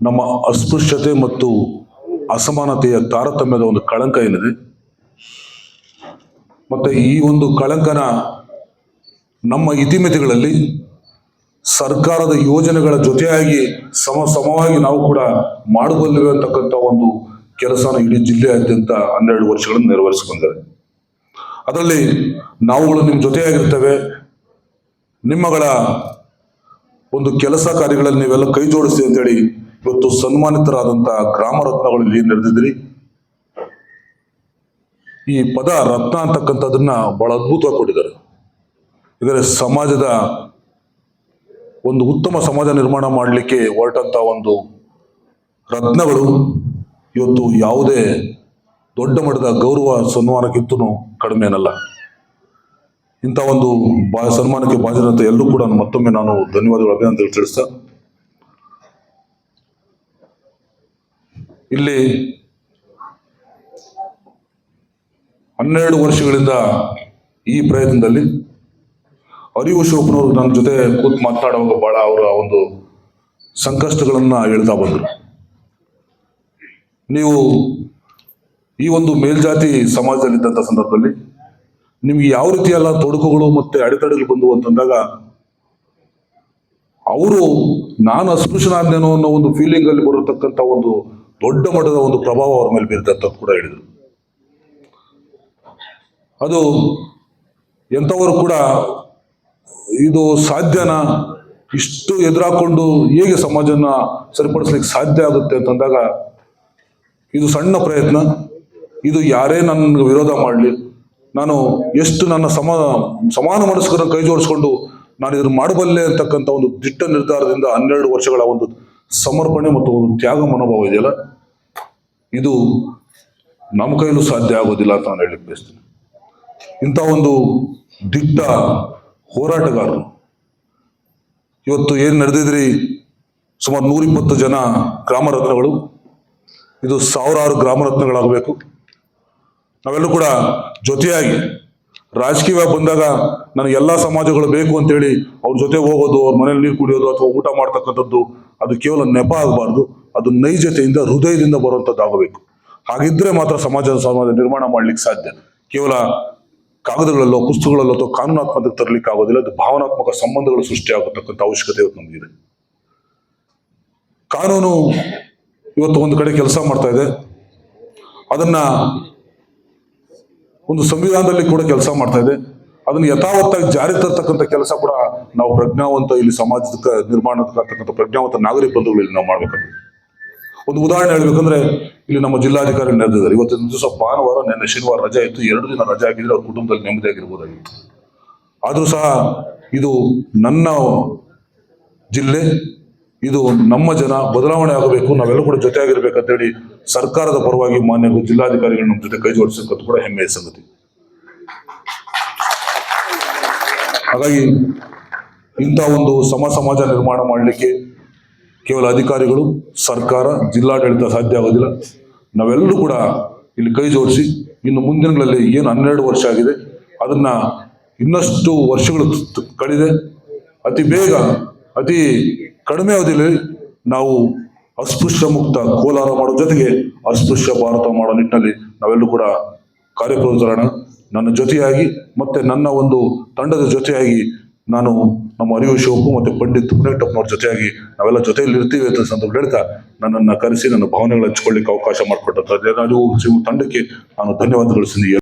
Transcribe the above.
ನಮ್ಮ ಅಸ್ಪೃಶ್ಯತೆ ಮತ್ತು ಅಸಮಾನತೆಯ ತಾರತಮ್ಯದ ಒಂದು ಕಳಂಕ ಏನಿದೆ, ಮತ್ತೆ ಈ ಒಂದು ಕಳಂಕನ ನಮ್ಮ ಇತಿಮಿತಿಗಳಲ್ಲಿ ಸರ್ಕಾರದ ಯೋಜನೆಗಳ ಜೊತೆಯಾಗಿ ಸಮವಾಗಿ ನಾವು ಕೂಡ ಮಾಡಬಲ್ಲಿವೆ ಅಂತಕ್ಕಂಥ ಒಂದು ಕೆಲಸನ ಇಡೀ ಜಿಲ್ಲೆಯಾದ್ಯಂತ 12 ವರ್ಷಗಳನ್ನು ನೆರವೇರಿಸಿಕೊಂಡಿದ್ದಾರೆ. ಅದರಲ್ಲಿ ನಾವುಗಳು ನಿಮ್ಮ ಜೊತೆಯಾಗಿರ್ತೇವೆ. ನಿಮ್ಮಗಳ ಒಂದು ಕೆಲಸ ಕಾರ್ಯಗಳಲ್ಲಿ ನೀವೆಲ್ಲ ಕೈ ಜೋಡಿಸಿ ಅಂತೇಳಿ ಇವತ್ತು ಸನ್ಮಾನಿತರಾದಂತಹ ಗ್ರಾಮ ರತ್ನಗಳು ಇಲ್ಲಿ ನಡೆದಿದ್ರಿ. ಈ ಪದ ರತ್ನ ಅಂತಕ್ಕಂಥದನ್ನ ಬಹಳ ಅದ್ಭುತವಾಗಿ ಕೊಟ್ಟಿದ್ದಾರೆ. ಇದರ ಸಮಾಜದ ಒಂದು ಉತ್ತಮ ಸಮಾಜ ನಿರ್ಮಾಣ ಮಾಡಲಿಕ್ಕೆ ಹೊರಟಂತ ಒಂದು ರತ್ನಗಳು ಇವತ್ತು ಯಾವುದೇ ದೊಡ್ಡ ಮಟ್ಟದ ಗೌರವ ಸನ್ಮಾನಕ್ಕಿಂತೂ ಕಡಿಮೆ ಏನಲ್ಲ. ಇಂಥ ಒಂದು ಸನ್ಮಾನಕ್ಕೆ ಭಾಜನತೆ ಎಲ್ಲರೂ ಕೂಡ ಮತ್ತೊಮ್ಮೆ ನಾನು ಧನ್ಯವಾದಗಳು, ಅಭಿನಂದನೆ ತಿಳಿಸ್ತಾ, ಇಲ್ಲಿ 12 ವರ್ಷಗಳಿಂದ ಈ ಪ್ರಯತ್ನದಲ್ಲಿ ಅರಿವು ಶಿವಪ್ಪನವರು ನನ್ನ ಜೊತೆ ಕೂತ್ ಮಾತನಾಡುವಾಗ ಬಹಳ ಅವರ ಒಂದು ಸಂಕಷ್ಟಗಳನ್ನ ಹೇಳ್ತಾ ಬಂದರು. ನೀವು ಈ ಒಂದು ಮೇಲ್ಜಾತಿ ಸಮಾಜದಲ್ಲಿದ್ದಂಥ ಸಂದರ್ಭದಲ್ಲಿ ನಿಮ್ಗೆ ಯಾವ ರೀತಿ ಎಲ್ಲ ತೊಡಕುಗಳು ಮತ್ತೆ ಅಡೆತಡೆಗಳು ಬಂದವು ಅಂತಂದಾಗ ಅವರು ನಾನು ಅಸ್ಪೃಶ್ಯನಾದ್ನೇನೋ ಅನ್ನೋ ಒಂದು ಫೀಲಿಂಗ್ ಅಲ್ಲಿ ಬರತಕ್ಕಂಥ ಒಂದು ದೊಡ್ಡ ಮಟ್ಟದ ಒಂದು ಪ್ರಭಾವ ಅವ್ರ ಮೇಲೆ ಬೀರುತ್ತೆ ಅಂತ ಕೂಡ ಹೇಳಿದರು. ಅದು ಎಂಥವರು ಕೂಡ ಇದು ಸಾಧ್ಯನಾ, ಇಷ್ಟು ಎದುರಾಕೊಂಡು ಹೇಗೆ ಸಮಾಜನ ಸರಿಪಡಿಸ್ಲಿಕ್ಕೆ ಸಾಧ್ಯ ಆಗುತ್ತೆ ಅಂತಂದಾಗ ಇದು ಸಣ್ಣ ಪ್ರಯತ್ನ. ಇದು ಯಾರೇ ನನ್ನ ವಿರೋಧ ಮಾಡಲಿ, ನಾನು ಎಷ್ಟು ನನ್ನ ಸಮಾನ ಮನಸ್ಕರನ್ನು ಕೈ ಜೋಡಿಸ್ಕೊಂಡು ನಾನು ಇದನ್ನು ಮಾಡಬಲ್ಲೆ ಅಂತಕ್ಕಂಥ ಒಂದು ದಿಟ್ಟ ನಿರ್ಧಾರದಿಂದ 12 ವರ್ಷಗಳ ಒಂದು ಸಮರ್ಪಣೆ ಮತ್ತು ಒಂದು ತ್ಯಾಗ ಮನೋಭಾವ ಇದೆಯಲ್ಲ, ಇದು ನಮ್ಮ ಕೈಲೂ ಸಾಧ್ಯ ಆಗೋದಿಲ್ಲ ಅಂತ ನಾನು ಹೇಳಲಿಕ್ಕೆ ಬಯಸ್ತೀನಿ. ಇಂಥ ಒಂದು ದಿಟ್ಟ ಹೋರಾಟಗಾರರು ಇವತ್ತು ಏನು ನಡೆದಿದ್ರಿ, ಸುಮಾರು 120 ಜನ ಗ್ರಾಮ ರತ್ನಗಳು, ಇದು ಸಾವಿರಾರು ಗ್ರಾಮ ರತ್ನಗಳಾಗಬೇಕು. ನಾವೆಲ್ಲೂ ಕೂಡ ಜೊತೆಯಾಗಿ ರಾಜಕೀಯವಾಗಿ ಬಂದಾಗ ನನಗೆ ಎಲ್ಲ ಸಮಾಜಗಳು ಬೇಕು ಅಂತೇಳಿ ಅವ್ರ ಜೊತೆ ಹೋಗೋದು, ಅವ್ರ ಮನೇಲಿ ನೀರು ಕುಡಿಯೋದು ಅಥವಾ ಊಟ ಮಾಡ್ತಕ್ಕಂಥದ್ದು ಅದು ಕೇವಲ ನೆಪ ಆಗಬಾರ್ದು. ಅದು ನೈಜತೆಯಿಂದ ಹೃದಯದಿಂದ ಬರುವಂಥದ್ದಾಗಬೇಕು. ಹಾಗಿದ್ರೆ ಮಾತ್ರ ಸಮಾಜ ನಿರ್ಮಾಣ ಮಾಡ್ಲಿಕ್ಕೆ ಸಾಧ್ಯ. ಕೇವಲ ಕಾಗದಗಳಲ್ಲೋ ಪುಸ್ತಕಗಳಲ್ಲೋ ಅಥವಾ ಕಾನೂನಾತ್ಮಕತೆ ತರಲಿಕ್ಕೆ ಆಗೋದಿಲ್ಲ. ಅದು ಭಾವನಾತ್ಮಕ ಸಂಬಂಧಗಳು ಸೃಷ್ಟಿಯಾಗತಕ್ಕಂಥ ಅವಶ್ಯಕತೆ ಇವತ್ತು ನಮಗಿದೆ. ಕಾನೂನು ಇವತ್ತು ಒಂದು ಕಡೆ ಕೆಲಸ ಮಾಡ್ತಾ ಇದೆ, ಅದನ್ನ ಒಂದು ಸಂವಿಧಾನದಲ್ಲಿ ಕೂಡ ಕೆಲಸ ಮಾಡ್ತಾ ಇದೆ. ಅದನ್ನು ಯಥಾವತ್ತಾಗಿ ಜಾರಿ ತರ್ತಕ್ಕಂಥ ಕೆಲಸ ಕೂಡ ನಾವು ಪ್ರಜ್ಞಾವಂತ ಇಲ್ಲಿ ಸಮಾಜದ ನಿರ್ಮಾಣಕ್ಕಂಥ ಪ್ರಜ್ಞಾವಂತ ನಾಗರಿಕ ಬಂಧುಗಳಲ್ಲಿ ನಾವು ಮಾಡ್ಬೇಕಾಗುತ್ತೆ. ಒಂದು ಉದಾಹರಣೆ ಹೇಳ್ಬೇಕಂದ್ರೆ, ಇಲ್ಲಿ ನಮ್ಮ ಜಿಲ್ಲಾಧಿಕಾರಿ ನಡೆದಿದ್ದಾರೆ. ಇವತ್ತಿನ ದಿವಸ ಭಾನುವಾರ, ನೆನ್ನೆ ಶನಿವಾರ ರಜೆ ಇತ್ತು. 2 ದಿನ ರಜೆ ಆಗಿದ್ರೆ ಅವ್ರ ಕುಟುಂಬದಲ್ಲಿ ನೆಮ್ಮದಿಯಾಗಿರ್ಬೋದಾಗಿತ್ತು. ಆದ್ರೂ ಸಹ ಇದು ನನ್ನ ಜಿಲ್ಲೆ, ಇದು ನಮ್ಮ ಜನ, ಬದಲಾವಣೆ ಆಗಬೇಕು, ನಾವೆಲ್ಲ ಕೂಡ ಜೊತೆಯಾಗಿರ್ಬೇಕಂತೇಳಿ ಸರ್ಕಾರದ ಪರವಾಗಿ ಮಾನ್ಯ ಜಿಲ್ಲಾಧಿಕಾರಿಗಳು ನಮ್ಮ ಜೊತೆ ಕೈ ಜೋಡಿಸಕ್ಕಂತ ಕೂಡ ಹೆಮ್ಮೆಯ ಸಂಗತಿ. ಹಾಗಾಗಿ ಇಂಥ ಒಂದು ಸಮಾಜ ನಿರ್ಮಾಣ ಮಾಡಲಿಕ್ಕೆ ಕೇವಲ ಅಧಿಕಾರಿಗಳು, ಸರ್ಕಾರ, ಜಿಲ್ಲಾಡಳಿತ ಸಾಧ್ಯ ಆಗೋದಿಲ್ಲ. ನಾವೆಲ್ಲರೂ ಕೂಡ ಇಲ್ಲಿ ಕೈ ಜೋಡಿಸಿ ಇನ್ನು ಮುಂದಿನಗಳಲ್ಲಿ ಏನು 12 ವರ್ಷ ಆಗಿದೆ ಅದನ್ನ ಇನ್ನಷ್ಟು ವರ್ಷಗಳು ಕಳೆದೆ ಅತಿ ಬೇಗ, ಅತಿ ಕಡಿಮೆ ಅವಧಿಯಲ್ಲಿ ನಾವು ಅಸ್ಪೃಶ್ಯ ಮುಕ್ತ ಕೋಲಾರ ಮಾಡೋ ಜೊತೆಗೆ ಅಸ್ಪೃಶ್ಯ ಭಾರತ ಮಾಡೋ ನಿಟ್ಟಿನಲ್ಲಿ ನಾವೆಲ್ಲರೂ ಕೂಡ ಕಾರ್ಯಪ್ರವೃತ್ತರೋಣ. ನನ್ನ ಜೊತೆಯಾಗಿ ಮತ್ತೆ ನನ್ನ ಒಂದು ತಂಡದ ಜೊತೆಯಾಗಿ ನಾನು ನಮ್ಮ ಅರಿವು ಶಿವಪ್ಪು ಮತ್ತೆ ಪಂಡಿತ್ ಪುಣೇಟಪ್ಪನವ್ರ ಜೊತೆಯಾಗಿ ನಾವೆಲ್ಲ ಜೊತೆಯಲ್ಲಿ ಇರ್ತೀವಿ ಅಂತ ಸಂದರ್ಭ ಹೇಳ್ತಾ ನನ್ನನ್ನು ಕರೆಸಿ ನನ್ನ ಭಾವನೆಗಳು ಹಂಚ್ಕೊಳ್ಳಿಕ್ಕೆ ಅವಕಾಶ ಮಾಡಿಕೊಟ್ಟಂತ ಅರಿವು ಶಿವ ತಂಡಕ್ಕೆ ನಾನು ಧನ್ಯವಾದಗಳಿಸ್ತೀನಿ.